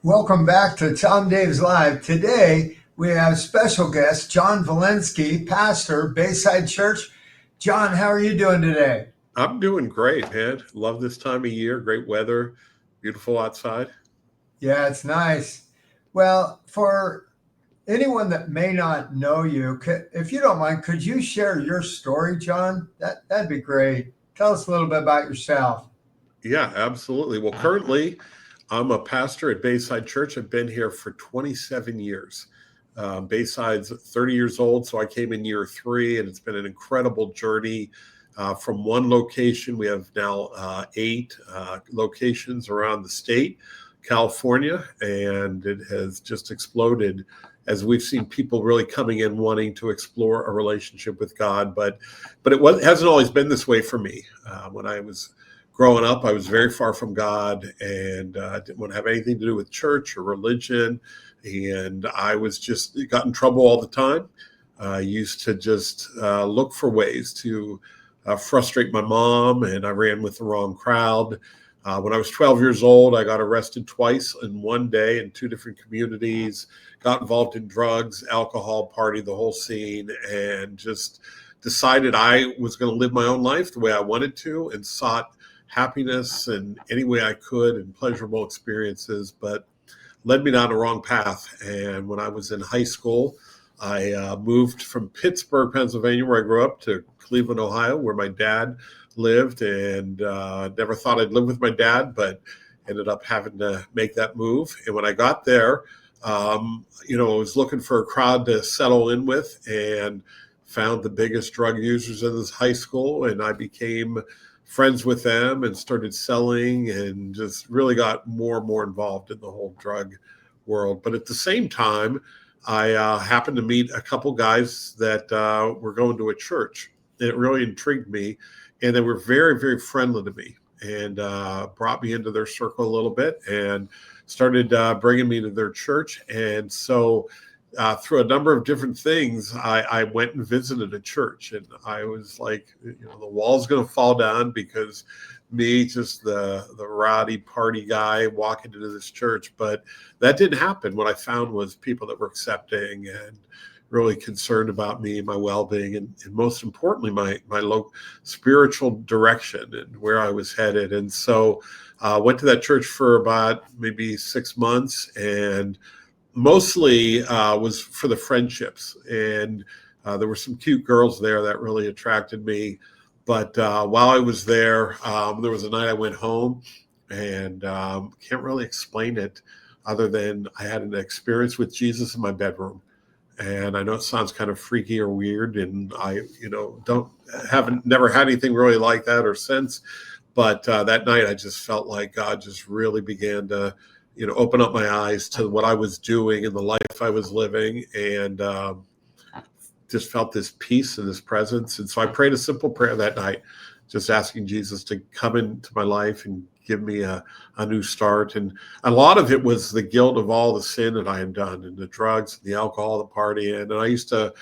Welcome back to Tom Dave's Live. Today we have special guest John Volinsky, pastor, Bayside Church. John, how are you doing today? I'm doing great, man. Love this time of year. Great weather, beautiful outside. Yeah, it's nice. Well, for anyone that may not know you, if you don't mind, could you share your story, John? That'd be great. Tell us a little bit about yourself. Yeah, absolutely. Well, currently, I'm a pastor at Bayside Church. I've been here for 27 years. Bayside's 30 years old, so I came in year three, and it's been an incredible journey. From one location, we have now eight locations around the state, California, and it has just exploded as we've seen people really coming in wanting to explore a relationship with God. But hasn't always been this way for me. When I was growing up, I was very far from God and didn't want to have anything to do with church or religion. And I was just got in trouble all the time. I used to just look for ways to frustrate my mom, and I ran with the wrong crowd. When I was 12 years old, I got arrested twice in one day in two different communities, got involved in drugs, alcohol, party, the whole scene, and just decided I was going to live my own life the way I wanted to and sought happiness in any way I could and pleasurable experiences, but led me down the wrong path. And when I was in high school, I moved from Pittsburgh, Pennsylvania, where I grew up, to Cleveland, Ohio, where my dad lived, and never thought I'd live with my dad, but ended up having to make that move. And when I got there, I was looking for a crowd to settle in with, and found the biggest drug users in this high school, and I became friends with them and started selling and just really got more and more involved in the whole drug world. But at the same time, I happened to meet a couple guys that were going to a church. And it really intrigued me, and they were very, very friendly to me, and brought me into their circle a little bit and started bringing me to their church. And so through a number of different things, I went and visited a church, and I was like, the wall's going to fall down because me, just the rowdy party guy, walking into this church. But that didn't happen. What I found was people that were accepting and really concerned about me, my well-being, and most importantly, my low spiritual direction and where I was headed. And so went to that church for about maybe 6 months, and mostly was for the friendships. And there were some cute girls there that really attracted me. But while I was there, there was a night I went home, and can't really explain it other than I had an experience with Jesus in my bedroom. And I know it sounds kind of freaky or weird, and I, don't haven't never had anything really like that or since. But that night, I just felt like God just really began to, open up my eyes to what I was doing and the life I was living, and just felt this peace and this presence. And so I prayed a simple prayer that night, just asking Jesus to come into my life and give me a new start. And a lot of it was the guilt of all the sin that I had done, and the drugs, and the alcohol, the partying. And I used to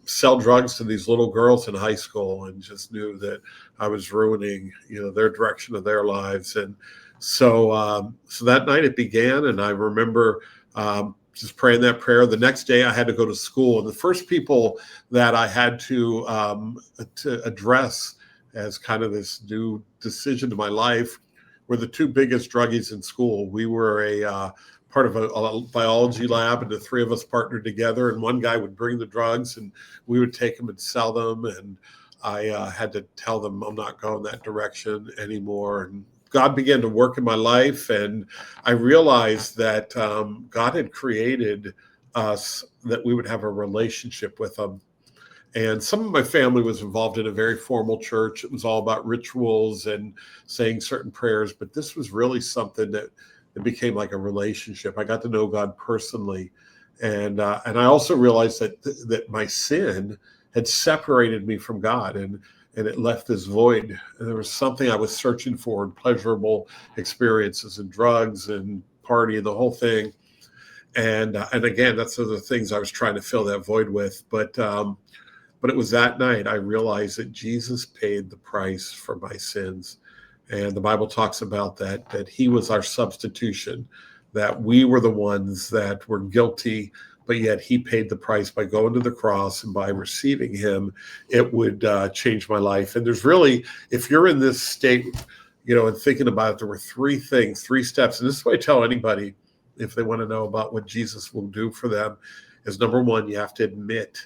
sell drugs to these little girls in high school, and just knew that I was ruining, their direction of their lives. And so that night it began, and I remember just praying that prayer. The next day I had to go to school, and the first people that I had to address as kind of this new decision to my life were the two biggest druggies in school. We were a part of a biology lab, and the three of us partnered together, and one guy would bring the drugs, and we would take them and sell them. And I had to tell them I'm not going that direction anymore. And God began to work in my life, and I realized that God had created us that we would have a relationship with Him. And some of my family was involved in a very formal church. It was all about rituals and saying certain prayers, but this was really something that it became like a relationship. I got to know God personally, and I also realized that my sin had separated me from God, and it left this void. And there was something I was searching for in pleasurable experiences and drugs and party and the whole thing. And again, that's one of the things I was trying to fill that void with. But it was that night I realized that Jesus paid the price for my sins. And the Bible talks about that He was our substitution, that we were the ones that were guilty, but yet he paid the price by going to the cross, and by receiving him, it would change my life. And there's really, if you're in this state, and thinking about it, there were three steps. And this is what I tell anybody if they want to know about what Jesus will do for them is, number one, you have to admit,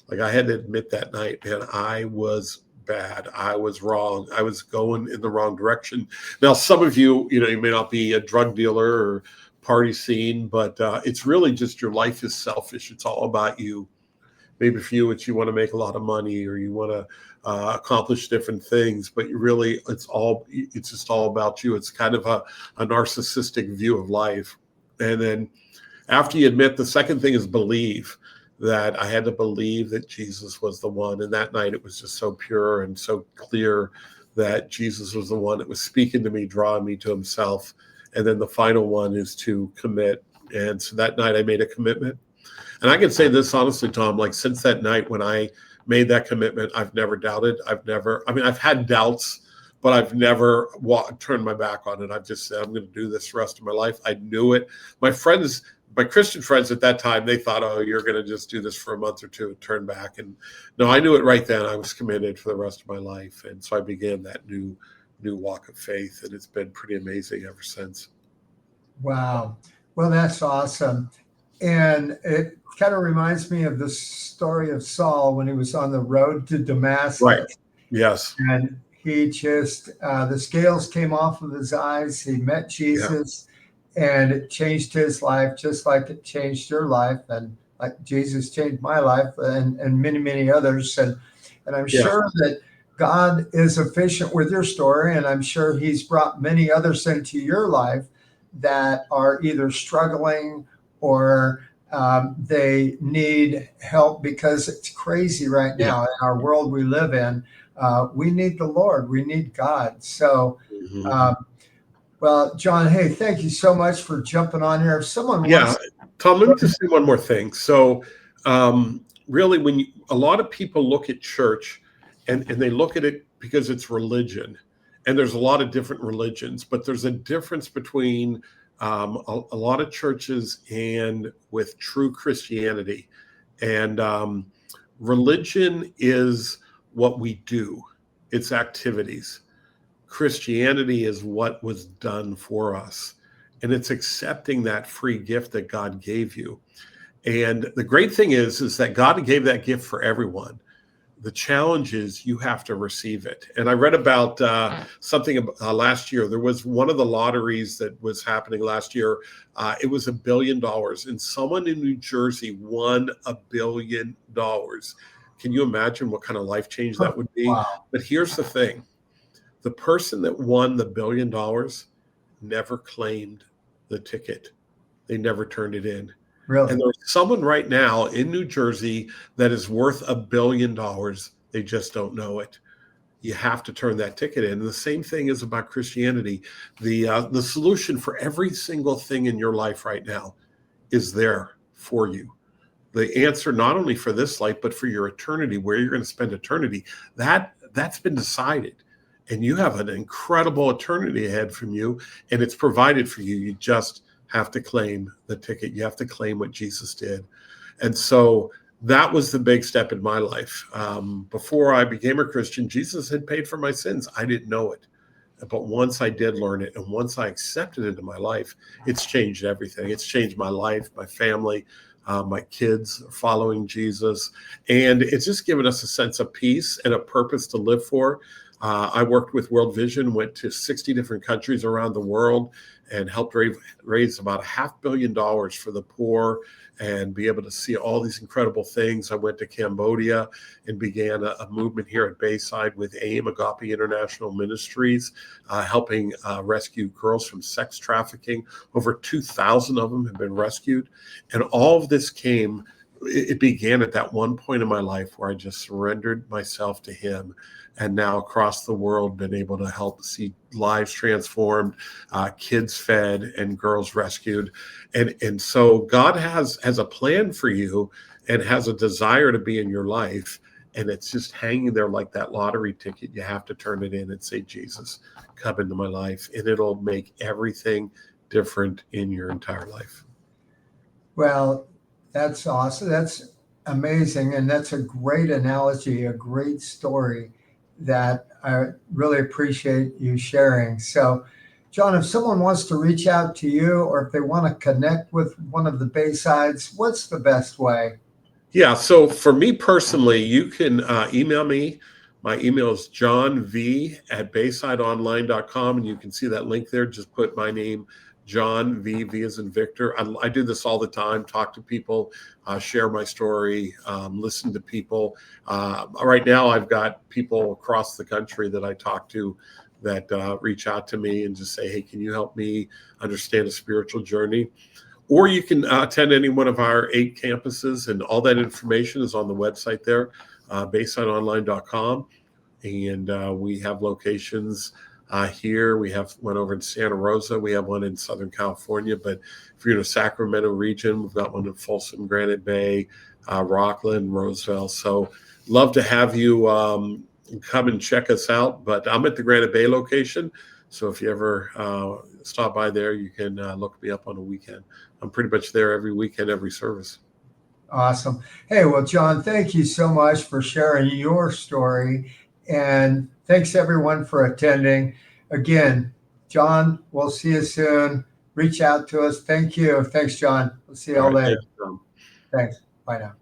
like I had to admit that night, man, I was bad. I was wrong. I was going in the wrong direction. Now, some of you, you may not be a drug dealer or party scene, but it's really just your life is selfish. It's all about you. Maybe for you, it's you want to make a lot of money, or you want to accomplish different things, but it's just all about you. It's kind of a narcissistic view of life. And then after you admit, the second thing is believe. That I had to believe that Jesus was the one. And that night it was just so pure and so clear that Jesus was the one that was speaking to me, drawing me to himself. And then the final one is to commit. And so that night I made a commitment. And I can say this honestly, Tom, like since that night when I made that commitment, I've never doubted. I've had doubts, but I've never turned my back on it. I've just said, I'm going to do this the rest of my life. I knew it. My Christian friends at that time, they thought, oh, you're going to just do this for a month or two and turn back. And no, I knew it right then. I was committed for the rest of my life. And so I began that new walk of faith. And it's been pretty amazing ever since. Wow. Well, that's awesome. And it kind of reminds me of the story of Saul when he was on the road to Damascus. Right. Yes. And he just, the scales came off of his eyes. He met Jesus. Yeah. And it changed his life, just like it changed your life, and like Jesus changed my life, and many, many others. And I'm sure that God is efficient with your story, and I'm sure he's brought many others into your life that are either struggling or they need help, because it's crazy right now in our world we live in. We need the Lord. We need God. So well, John, hey, thank you so much for jumping on here. If someone wants, Tom, let me just say one more thing. So, really, when a lot of people look at church, and they look at it because it's religion, and there's a lot of different religions, but there's a difference between a lot of churches and with true Christianity. And religion is what we do; it's activities. Christianity is what was done for us. And it's accepting that free gift that God gave you. And the great thing is that God gave that gift for everyone. The challenge is you have to receive it. And I read about something last year. There was one of the lotteries that was happening last year. It was $1 billion. And someone in New Jersey won $1 billion. Can you imagine what kind of life change that would be? Wow. But here's the thing. The person that won the $1 billion never claimed the ticket. They never turned it in. Really? And there's someone right now in New Jersey that is worth $1 billion. They just don't know it. You have to turn that ticket in. And the same thing is about Christianity. The solution for every single thing in your life right now is there for you. The answer not only for this life, but for your eternity, where you're going to spend eternity, that's been decided. And you have an incredible eternity ahead from you, and it's provided for you. You just have to claim the ticket. You have to claim what Jesus did. And so that was the big step in my life. Before I became a Christian, Jesus had paid for my sins. I didn't know it. But once I did learn it, and once I accepted it into my life, it's changed everything. It's changed my life, my family, my kids are following Jesus. And it's just given us a sense of peace and a purpose to live for. I worked with World Vision, went to 60 different countries around the world, and helped raise about $500 million for the poor and be able to see all these incredible things. I went to Cambodia and began a movement here at Bayside with AIM, Agape International Ministries, helping rescue girls from sex trafficking. Over 2,000 of them have been rescued. And all of this it began at that one point in my life where I just surrendered myself to him. And now across the world, been able to help see lives transformed, kids fed, and girls rescued. And so God has a plan for you and has a desire to be in your life. And it's just hanging there like that lottery ticket. You have to turn it in and say, Jesus, come into my life. And it'll make everything different in your entire life. Well, that's awesome. That's amazing. And that's a great analogy, a great story that I really appreciate you sharing. So, John, if someone wants to reach out to you or if they want to connect with one of the Baysides, what's the best way? Yeah, so for me personally, you can email me. My email is johnv@baysideonline.com, and you can see that link there. Just put my name, John V as in Victor. I do this all the time, talk to people, share my story, listen to people. Right now, I've got people across the country that I talk to that reach out to me and just say, hey, can you help me understand a spiritual journey? Or you can attend any one of our 8 campuses, and all that information is on the website there, baysideonline.com. And we have locations here. We have one over in Santa Rosa. We have one in Southern California. But if you're in the Sacramento region, we've got one in Folsom, Granite Bay, Rockland, Roseville. So love to have you come and check us out. But I'm at the Granite Bay location. So if you ever stop by there, you can look me up on a weekend. I'm pretty much there every weekend, every service. Awesome. Hey, well, John, thank you so much for sharing your story. And thanks everyone for attending. Again, John, we'll see you soon. Reach out to us. Thank you. Thanks, John. We'll see you all later. Thank you, Tom. Thanks. Bye now.